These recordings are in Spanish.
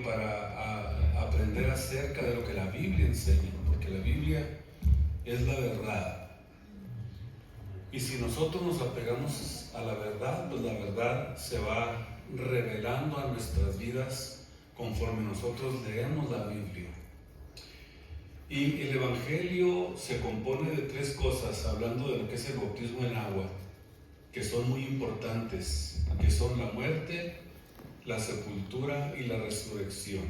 para aprender acerca de lo que la Biblia enseña, porque la Biblia es la verdad. Y si nosotros nos apegamos a la verdad, pues la verdad se va revelando a nuestras vidas conforme nosotros leemos la Biblia. Y el Evangelio se compone de tres cosas, hablando de lo que es el bautismo en agua, que son muy importantes, que son la muerte, la sepultura y la resurrección.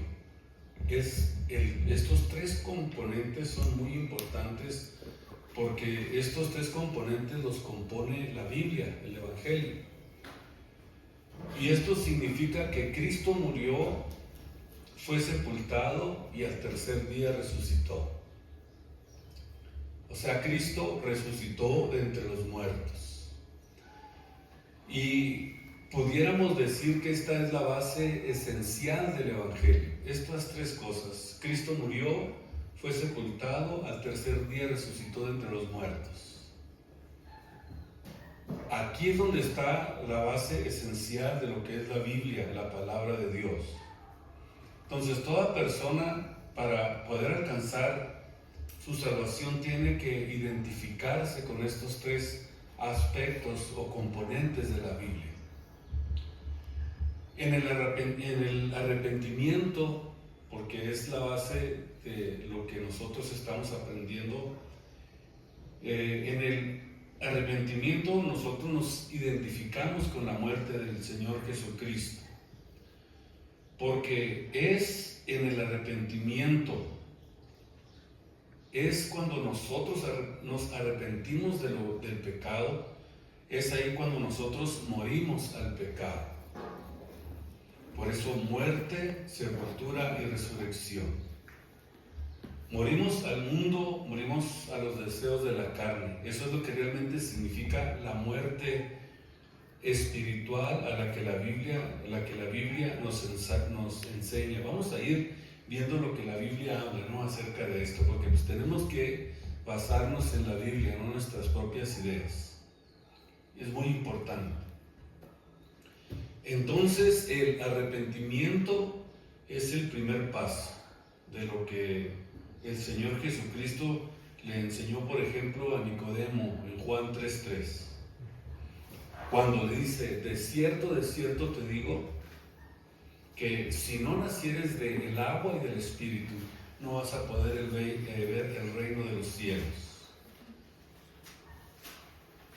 Estos tres componentes son muy importantes porque estos tres componentes los compone la Biblia, el Evangelio. Y esto significa que Cristo murió, fue sepultado y al tercer día resucitó. O sea, Cristo resucitó de entre los muertos. Y pudiéramos decir que esta es la base esencial del Evangelio. Estas tres cosas: Cristo murió, fue sepultado, al tercer día resucitó de entre los muertos. Aquí es donde está la base esencial de lo que es la Biblia, la palabra de Dios. Entonces, toda persona, para poder alcanzar su salvación, tiene que identificarse con estos tres aspectos o componentes de la Biblia. En el arrepentimiento, porque es la base de lo que nosotros estamos aprendiendo, en el arrepentimiento nosotros nos identificamos con la muerte del Señor Jesucristo, porque es en el arrepentimiento, es cuando nosotros nos arrepentimos del pecado, es ahí cuando nosotros morimos al pecado. Por eso muerte, sepultura y resurrección. Morimos al mundo, morimos a los deseos de la carne. Eso es lo que realmente significa la muerte espiritual a la que la Biblia nos enseña. Vamos a ir viendo lo que la Biblia habla, ¿no?, acerca de esto, porque pues tenemos que basarnos en la Biblia, no en nuestras propias ideas. Es muy importante. Entonces, el arrepentimiento es el primer paso de lo que el Señor Jesucristo le enseñó, por ejemplo, a Nicodemo en Juan 3:3, cuando le dice: de cierto te digo, que si no nacieres del agua y del Espíritu, no vas a poder ver el reino de los cielos.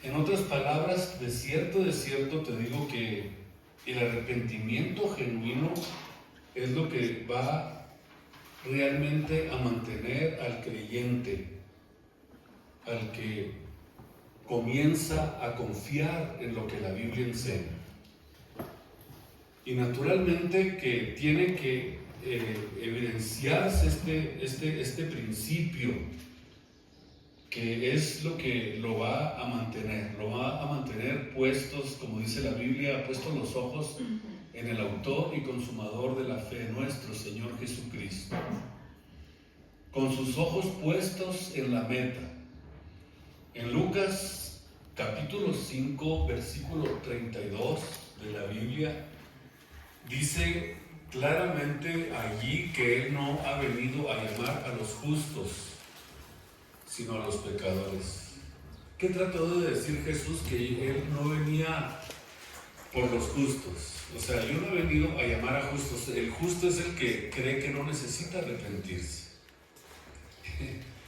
En otras palabras, de cierto te digo que el arrepentimiento genuino es lo que va realmente a mantener al creyente, al que comienza a confiar en lo que la Biblia enseña. Y naturalmente que tiene que evidenciarse este principio, que es lo que lo va a mantener puestos, como dice la Biblia, puestos los ojos en el autor y consumador de la fe, nuestro Señor Jesucristo. Con sus ojos puestos en la meta. En Lucas capítulo 5, versículo 32 de la Biblia, dice claramente allí que Él no ha venido a llamar a los justos, sino a los pecadores. ¿Qué trató de decir Jesús? Que Él no venía por los justos. O sea, yo no he venido a llamar a justos. El justo es el que cree que no necesita arrepentirse.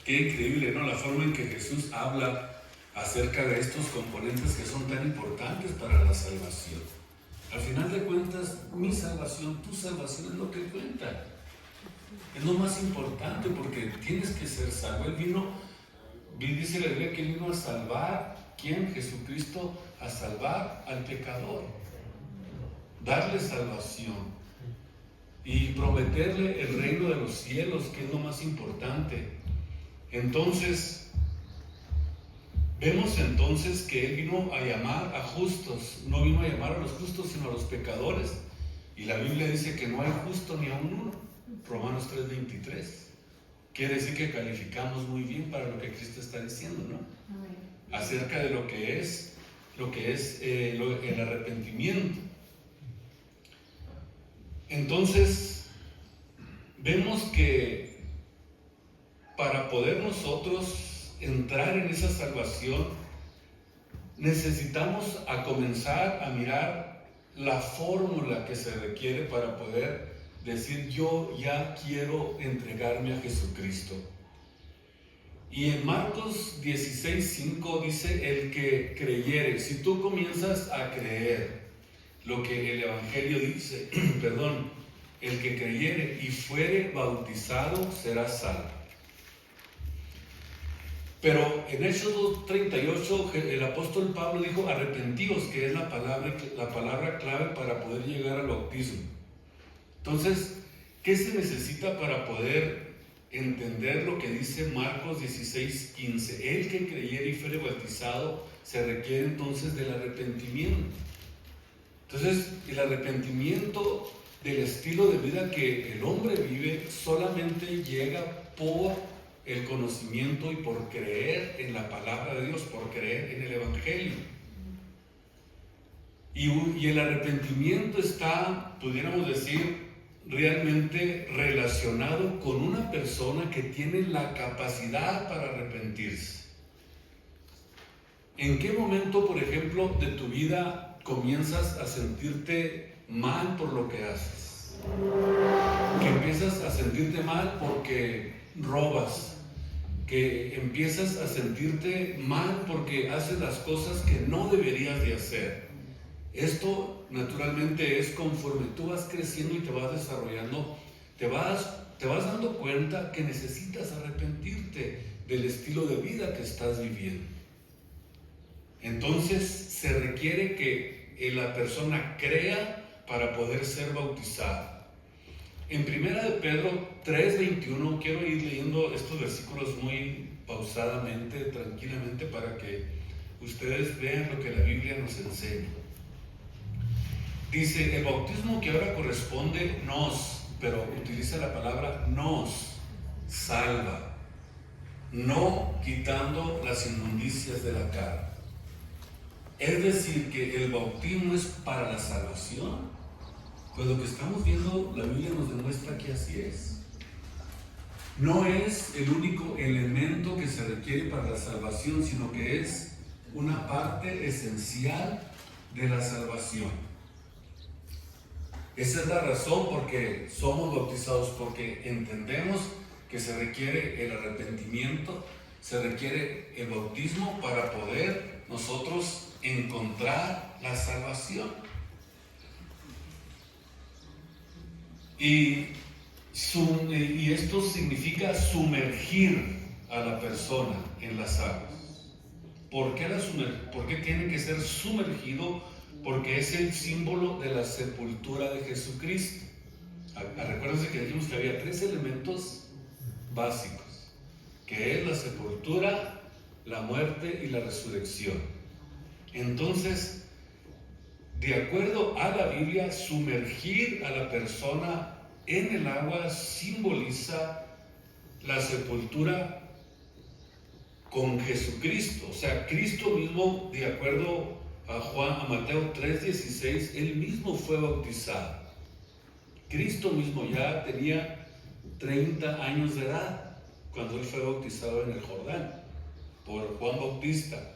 Qué increíble, ¿no?, la forma en que Jesús habla acerca de estos componentes que son tan importantes para la salvación. Al final de cuentas, mi salvación, tu salvación es lo que cuenta. Es lo más importante, porque tienes que ser salvo. Él vino, dice la Biblia que Él vino a salvar, ¿quién? Jesucristo, a salvar al pecador, darle salvación y prometerle el reino de los cielos, que es lo más importante. Entonces, vemos entonces que Él vino a llamar a justos, no vino a llamar a los justos, sino a los pecadores. Y la Biblia dice que no hay justo ni aun uno. Romanos 3:23. Quiere decir que calificamos muy bien para lo que Cristo está diciendo, ¿no? Acerca de lo que es el arrepentimiento. Entonces, vemos que para poder nosotros entrar en esa salvación, necesitamos a comenzar a mirar la fórmula que se requiere para poder decir: yo ya quiero entregarme a Jesucristo. Y en Marcos 16:5 dice: el que creyere. Si tú comienzas a creer lo que el Evangelio dice, perdón, el que creyere y fuere bautizado será salvo. Pero en Hechos 2:38 el apóstol Pablo dijo: arrepentíos, que es la palabra clave para poder llegar al bautismo. Entonces, ¿qué se necesita para poder entender lo que dice Marcos 16:15? El que creyere y fuere bautizado, se requiere entonces del arrepentimiento. Entonces, el arrepentimiento del estilo de vida que el hombre vive solamente llega por el conocimiento y por creer en la palabra de Dios, por creer en el Evangelio. Y el arrepentimiento está, pudiéramos decir, realmente relacionado con una persona que tiene la capacidad para arrepentirse. ¿En qué momento, por ejemplo, de tu vida comienzas a sentirte mal por lo que haces? Que empiezas a sentirte mal porque robas, que empiezas a sentirte mal porque haces las cosas que no deberías de hacer. Esto naturalmente es conforme tú vas creciendo y te vas desarrollando, te vas dando cuenta que necesitas arrepentirte del estilo de vida que estás viviendo. Entonces se requiere que la persona crea para poder ser bautizada. En 1 de Pedro 3:21, quiero ir leyendo estos versículos muy pausadamente, tranquilamente, para que ustedes vean lo que la Biblia nos enseña. Dice: el bautismo que ahora corresponde pero utiliza la palabra nos, salva, no quitando las inmundicias de la carne. Es decir, que el bautismo es para la salvación. Pues lo que estamos viendo, la Biblia nos demuestra que así es. No es el único elemento que se requiere para la salvación, sino que es una parte esencial de la salvación. Esa es la razón por qué somos bautizados, porque entendemos que se requiere el arrepentimiento, se requiere el bautismo para poder nosotros encontrar la salvación. Y esto significa sumergir a la persona en las aguas. ¿Por qué tiene que ser sumergido? Porque es el símbolo de la sepultura de Jesucristo. Recuérdense que dijimos que había 3 elementos básicos, que es la sepultura, la muerte y la resurrección. Entonces, de acuerdo a la Biblia, sumergir a la persona en el agua simboliza la sepultura con Jesucristo. O sea, Cristo mismo, de acuerdo a Mateo 3:16, él mismo fue bautizado. Cristo mismo ya tenía 30 años de edad cuando él fue bautizado en el Jordán por Juan Bautista.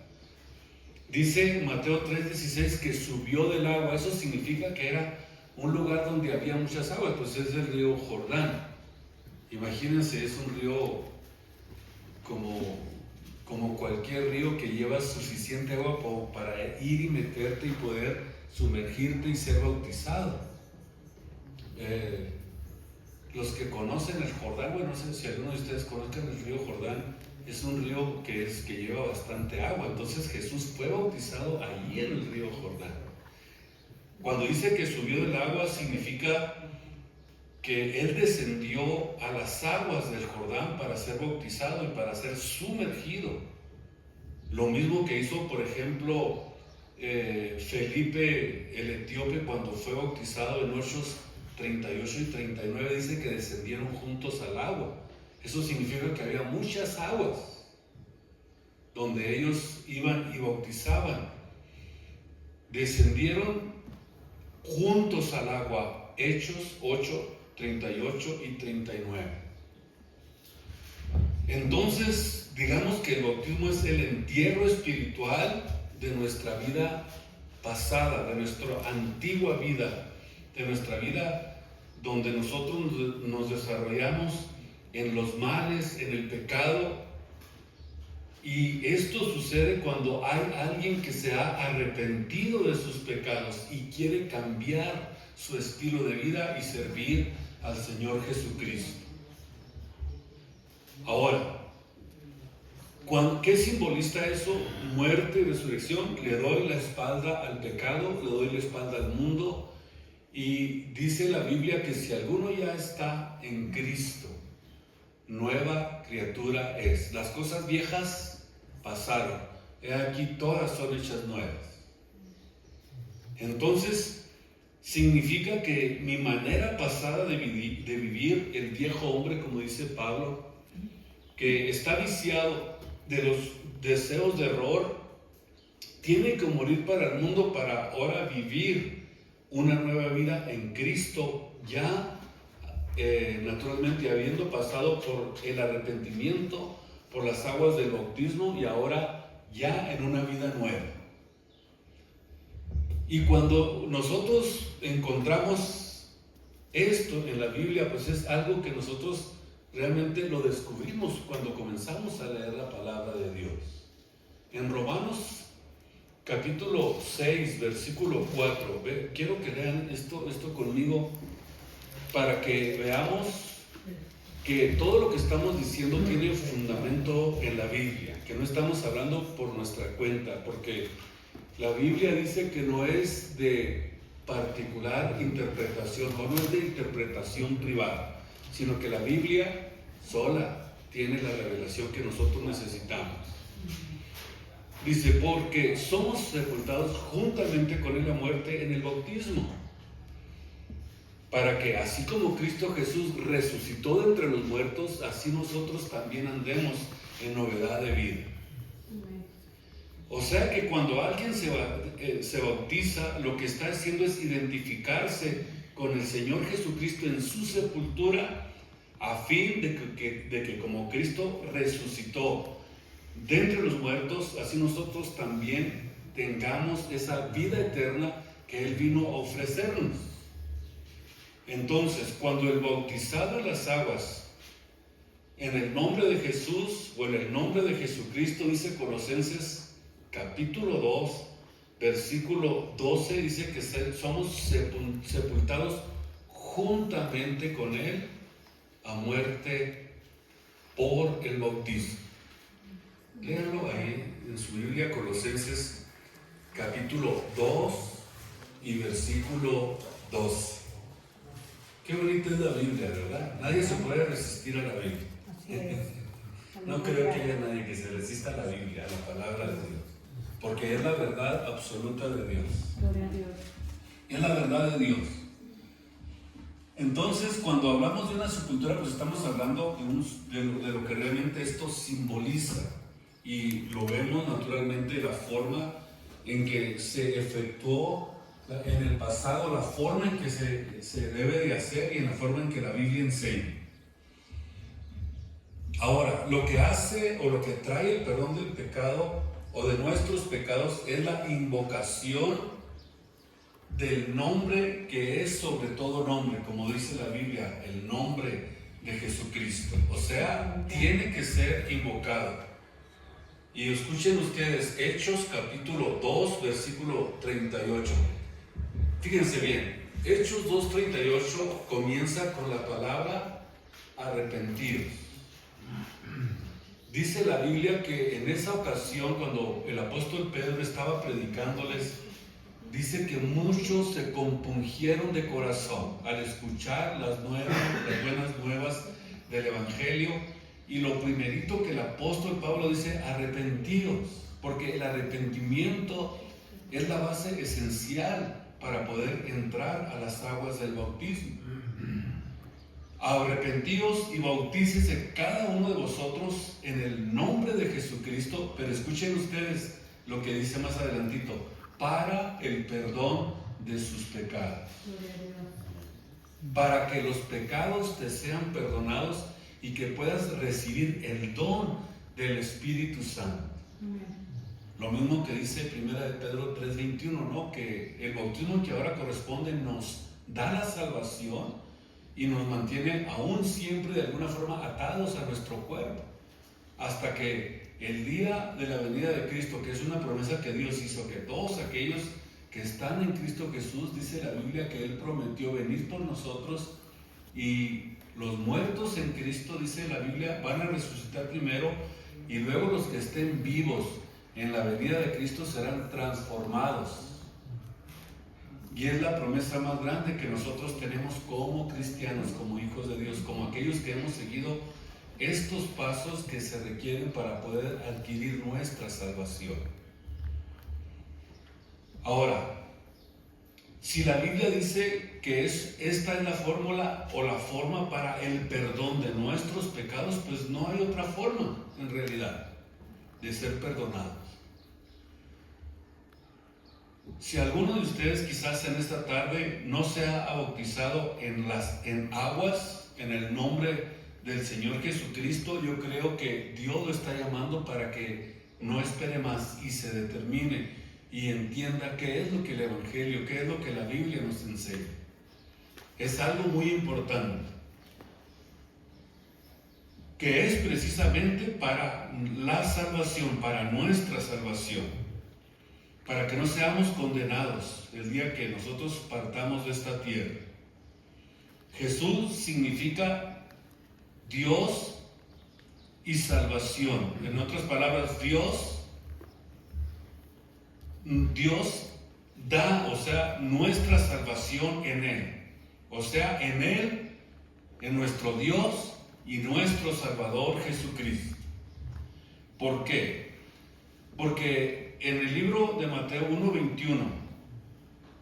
Dice Mateo 3:16 que subió del agua. Eso significa que era un lugar donde había muchas aguas, pues es el río Jordán. Imagínense, es un río como cualquier río que lleva suficiente agua para ir y meterte y poder sumergirte y ser bautizado. Los que conocen el Jordán, bueno, no sé si alguno de ustedes conozcan el río Jordán, es un río que lleva bastante agua. Entonces Jesús fue bautizado allí en el río Jordán. Cuando dice que subió del agua, significa que él descendió a las aguas del Jordán para ser bautizado y para ser sumergido. Lo mismo que hizo, por ejemplo, Felipe el etíope cuando fue bautizado en Hechos 38 y 39, dice que descendieron juntos al agua. Eso significa que había muchas aguas donde ellos iban y bautizaban. Descendieron juntos al agua. Hechos 8:39 38 y 39. Entonces, digamos que el bautismo es el entierro espiritual de nuestra vida pasada, de nuestra antigua vida, de nuestra vida donde nosotros nos desarrollamos en los males, en el pecado. Y esto sucede cuando hay alguien que se ha arrepentido de sus pecados y quiere cambiar su estilo de vida y servir al Señor Jesucristo. Ahora, ¿qué simboliza eso? Muerte y resurrección. Le doy la espalda al pecado, le doy la espalda al mundo. Y dice la Biblia que si alguno ya está en Cristo, nueva criatura es. Las cosas viejas pasaron. He aquí, todas son hechas nuevas. Entonces, significa que mi manera pasada de vivir, el viejo hombre, como dice Pablo, que está viciado de los deseos de error, tiene que morir para el mundo para ahora vivir una nueva vida en Cristo, ya naturalmente habiendo pasado por el arrepentimiento, por las aguas del bautismo y ahora ya en una vida nueva. Y cuando nosotros encontramos esto en la Biblia, pues es algo que nosotros realmente lo descubrimos cuando comenzamos a leer la palabra de Dios. En Romanos capítulo 6, versículo 4, quiero que lean esto conmigo para que veamos que todo lo que estamos diciendo tiene fundamento en la Biblia, que no estamos hablando por nuestra cuenta, porque la Biblia dice que no es de particular interpretación, o no es de interpretación privada, sino que la Biblia sola tiene la revelación que nosotros necesitamos. Dice, porque somos sepultados juntamente con él a muerte en el bautismo, para que así como Cristo Jesús resucitó de entre los muertos, así nosotros también andemos en novedad de vida. O sea que cuando alguien se bautiza, lo que está haciendo es identificarse con el Señor Jesucristo en su sepultura, a fin de que como Cristo resucitó de entre los muertos, así nosotros también tengamos esa vida eterna que Él vino a ofrecernos. Entonces, cuando el bautizado en las aguas, en el nombre de Jesús o en el nombre de Jesucristo, dice Colosenses capítulo 2, versículo 12, dice que somos sepultados juntamente con Él a muerte por el bautismo. Léanlo ahí en su Biblia, Colosenses capítulo 2 y versículo 2. Qué bonita es la Biblia, ¿verdad? Nadie se puede resistir a la Biblia. No creo que haya nadie que se resista a la Biblia, a la palabra de Dios, porque es la verdad absoluta de Dios. Gloria a Dios. Es la verdad de Dios. Entonces, cuando hablamos de una sepultura, pues estamos hablando de lo que realmente esto simboliza. Y lo vemos naturalmente la forma en que se efectuó en el pasado, la forma en que se debe de hacer y en la forma en que la Biblia enseña. Ahora, lo que hace o lo que trae el perdón del pecado o de nuestros pecados es la invocación del nombre que es sobre todo nombre, como dice la Biblia, el nombre de Jesucristo. O sea, tiene que ser invocado. Y escuchen ustedes, Hechos capítulo 2, versículo 38. Fíjense bien, Hechos 2:38 comienza con la palabra arrepentidos. Dice la Biblia que en esa ocasión, cuando el apóstol Pedro estaba predicándoles, dice que muchos se compungieron de corazón al escuchar las buenas nuevas del Evangelio. Y lo primerito que el apóstol Pablo dice, arrepentidos, porque el arrepentimiento es la base esencial para poder entrar a las aguas del bautismo. Arrepentidos y bautícese cada uno de vosotros en el nombre de Jesucristo, pero escuchen ustedes lo que dice más adelantito, para el perdón de sus pecados. para que los pecados te sean perdonados y que puedas recibir el don del Espíritu Santo. Lo mismo que dice 1 de Pedro 3:21, ¿no? Que el bautismo que ahora corresponde nos da la salvación y nos mantiene aún siempre de alguna forma atados a nuestro cuerpo, hasta que el día de la venida de Cristo, que es una promesa que Dios hizo, que todos aquellos que están en Cristo Jesús, dice la Biblia que Él prometió venir por nosotros, y los muertos en Cristo, dice la Biblia, van a resucitar primero, y luego los que estén vivos en la venida de Cristo serán transformados. Y es la promesa más grande que nosotros tenemos como cristianos, como hijos de Dios, como aquellos que hemos seguido estos pasos que se requieren para poder adquirir nuestra salvación. Ahora, si la Biblia dice que esta es la fórmula o la forma para el perdón de nuestros pecados, pues no hay otra forma, en realidad, de ser perdonados. Si alguno de ustedes quizás en esta tarde no se ha bautizado en aguas, en el nombre del Señor Jesucristo, yo creo que Dios lo está llamando para que no espere más y se determine y entienda qué es lo que el Evangelio, qué es lo que la Biblia nos enseña. Es algo muy importante, que es precisamente para la salvación, para nuestra salvación, para que no seamos condenados el día que nosotros partamos de esta tierra. Jesús significa Dios y salvación. En otras palabras, Dios da, o sea, nuestra salvación en Él. O sea, en Él, en nuestro Dios y nuestro Salvador Jesucristo. ¿Por qué? Porque en el libro de Mateo 1:21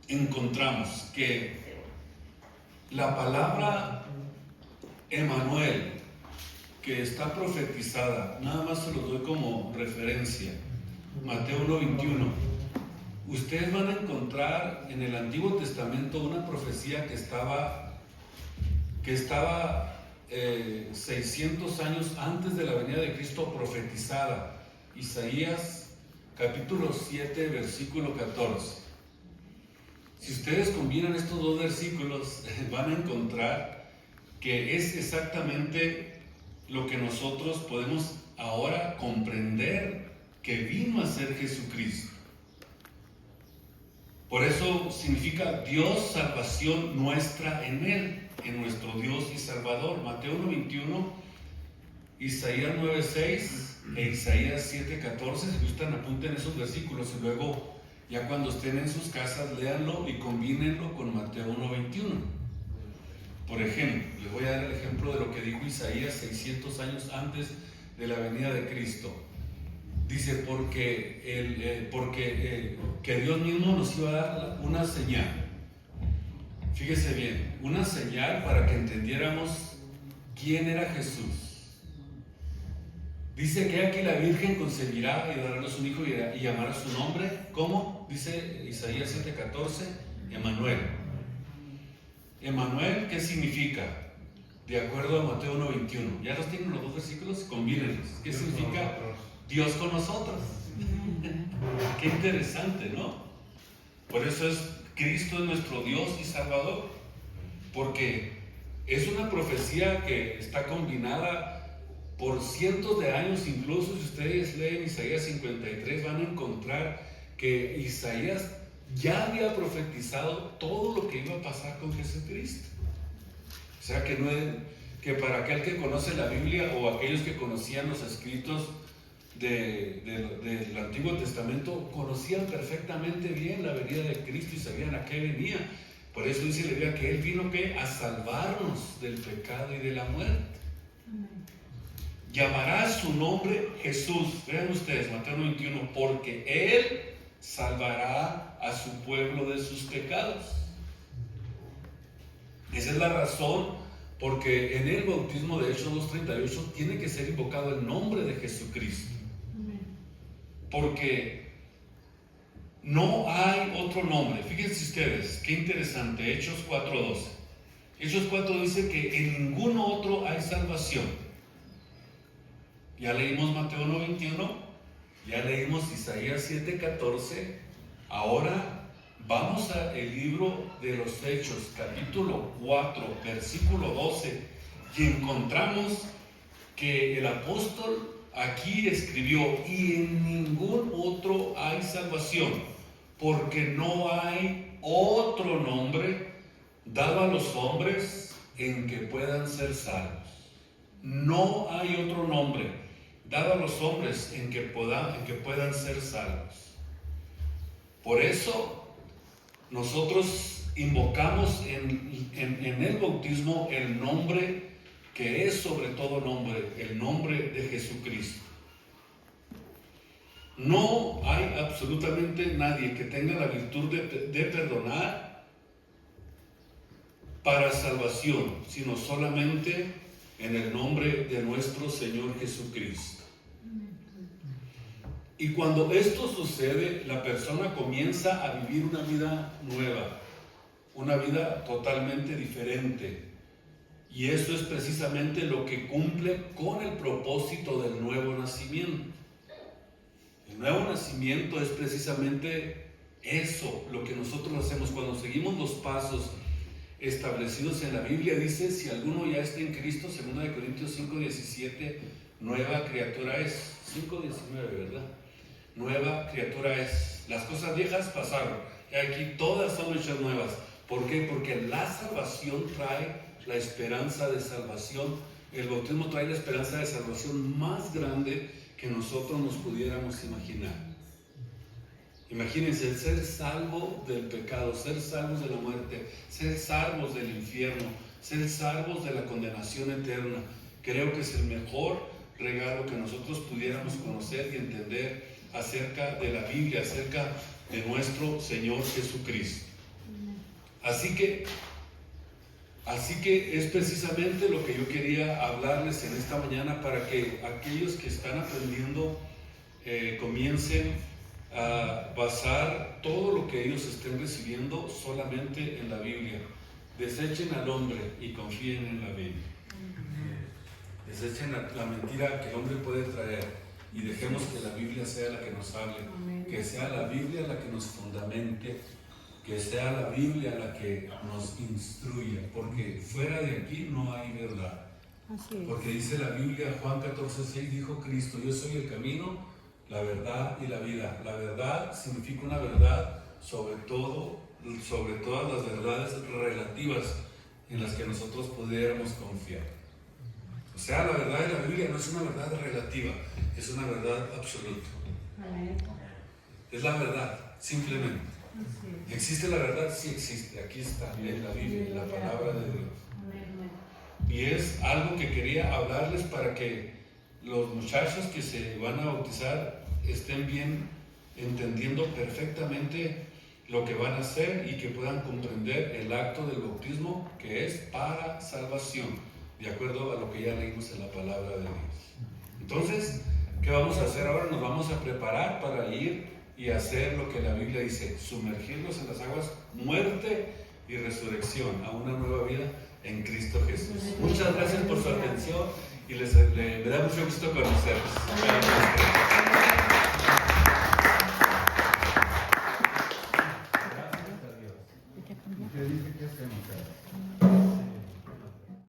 encontramos que la palabra Emmanuel, que está profetizada, nada más se lo doy como referencia, Mateo 1:21, ustedes van a encontrar en el Antiguo Testamento una profecía que estaba 600 años antes de la venida de Cristo profetizada. Isaías capítulo 7, versículo 14. Si ustedes combinan estos dos versículos, van a encontrar que es exactamente lo que nosotros podemos ahora comprender que vino a ser Jesucristo. Por eso significa Dios, salvación nuestra en Él, en nuestro Dios y Salvador. Mateo 1:21, Isaías 9:6 e Isaías 7:14. Si gustan, apunten esos versículos y luego, ya cuando estén en sus casas, léanlo y combínenlo con Mateo 1:21. Por ejemplo, les voy a dar el ejemplo de lo que dijo Isaías 600 años antes de la venida de Cristo. Dice, que Dios mismo nos iba a dar una señal. Fíjese bien, una señal para que entendiéramos quién era Jesús. Dice que aquí la Virgen concebirá y dará a luz un hijo y llamará su nombre. ¿Cómo? Dice Isaías 7:14, Emmanuel. Emmanuel, ¿qué significa? De acuerdo a Mateo 1:21. ¿Ya los tienen los dos versículos? Combínenlos. ¿Qué significa? Dios con nosotros. Qué interesante, ¿no? Por eso Cristo es nuestro Dios y Salvador, porque es una profecía que está combinada por cientos de años. Incluso si ustedes leen Isaías 53, van a encontrar que Isaías ya había profetizado todo lo que iba a pasar con Jesucristo. O sea que para aquel que conoce la Biblia o aquellos que conocían los escritos del Antiguo Testamento, conocían perfectamente bien la venida de Cristo y sabían a qué venía. Por eso dice la Biblia que Él vino a salvarnos del pecado y de la muerte. Llamará su nombre Jesús. Vean ustedes, Mateo 21, porque Él salvará a su pueblo de sus pecados. Esa es la razón porque en el bautismo de Hechos 2:38 tiene que ser invocado el nombre de Jesucristo. Porque no hay otro nombre. Fíjense ustedes, qué interesante, Hechos 4:12. Hechos 4 dice que en ninguno otro hay salvación. Ya leímos Mateo 1:21, ya leímos Isaías 7:14. Ahora vamos al libro de los Hechos, capítulo 4, versículo 12, y encontramos que el apóstol aquí escribió: y en ningún otro hay salvación, porque no hay otro nombre dado a los hombres en que puedan ser salvos. No hay otro nombre dado a los hombres en que puedan ser salvos. Por eso nosotros invocamos en el bautismo el nombre que es sobre todo nombre, el nombre de Jesucristo. No hay absolutamente nadie que tenga la virtud de perdonar para salvación, sino solamente en el nombre de nuestro Señor Jesucristo. Y cuando esto sucede, la persona comienza a vivir una vida nueva, una vida totalmente diferente. Y eso es precisamente lo que cumple con el propósito del nuevo nacimiento. El nuevo nacimiento es precisamente eso, lo que nosotros hacemos cuando seguimos los pasos establecidos en la Biblia. Dice: si alguno ya está en Cristo, 2 Corintios 5:17, nueva criatura es. 5:19, ¿verdad? Nueva criatura es. Las cosas viejas pasaron, y aquí todas son hechas nuevas. ¿Por qué? Porque la salvación trae la esperanza de salvación. El bautismo trae la esperanza de salvación más grande que nosotros nos pudiéramos imaginar. Imagínense el ser salvo del pecado, ser salvos de la muerte, ser salvos del infierno, ser salvos de la condenación eterna. Creo que es el mejor regalo que nosotros pudiéramos conocer y entender acerca de la Biblia, acerca de nuestro Señor Jesucristo. Así que es precisamente lo que yo quería hablarles en esta mañana, para que aquellos que están aprendiendo comiencen a basar todo lo que ellos estén recibiendo solamente en la Biblia. Desechen al hombre y confíen en la Biblia. Desechen la mentira que el hombre puede traer y dejemos que la Biblia sea la que nos hable, que sea la Biblia la que nos fundamente, que sea la Biblia la que nos instruya, porque fuera de aquí no hay verdad. Porque dice la Biblia, Juan 14:6, dijo Cristo: yo soy el camino, la verdad y la vida. La verdad significa una verdad sobre todas las verdades relativas en las que nosotros pudiéramos confiar. O sea, la verdad de la Biblia no es una verdad relativa, es una verdad absoluta. Es la verdad, simplemente. ¿Existe la verdad? Sí existe, aquí está, en la Biblia, en la palabra de Dios. Y es algo que quería hablarles para que los muchachos que se van a bautizar estén bien entendiendo perfectamente lo que van a hacer y que puedan comprender el acto del bautismo, que es para salvación, de acuerdo a lo que ya leímos en la palabra de Dios. Entonces, ¿qué vamos a hacer ahora? Nos vamos a preparar para ir y hacer lo que la Biblia dice: sumergirnos en las aguas, muerte y resurrección, a una nueva vida en Cristo Jesús. Muchas gracias por su atención y me da mucho gusto conocerlos.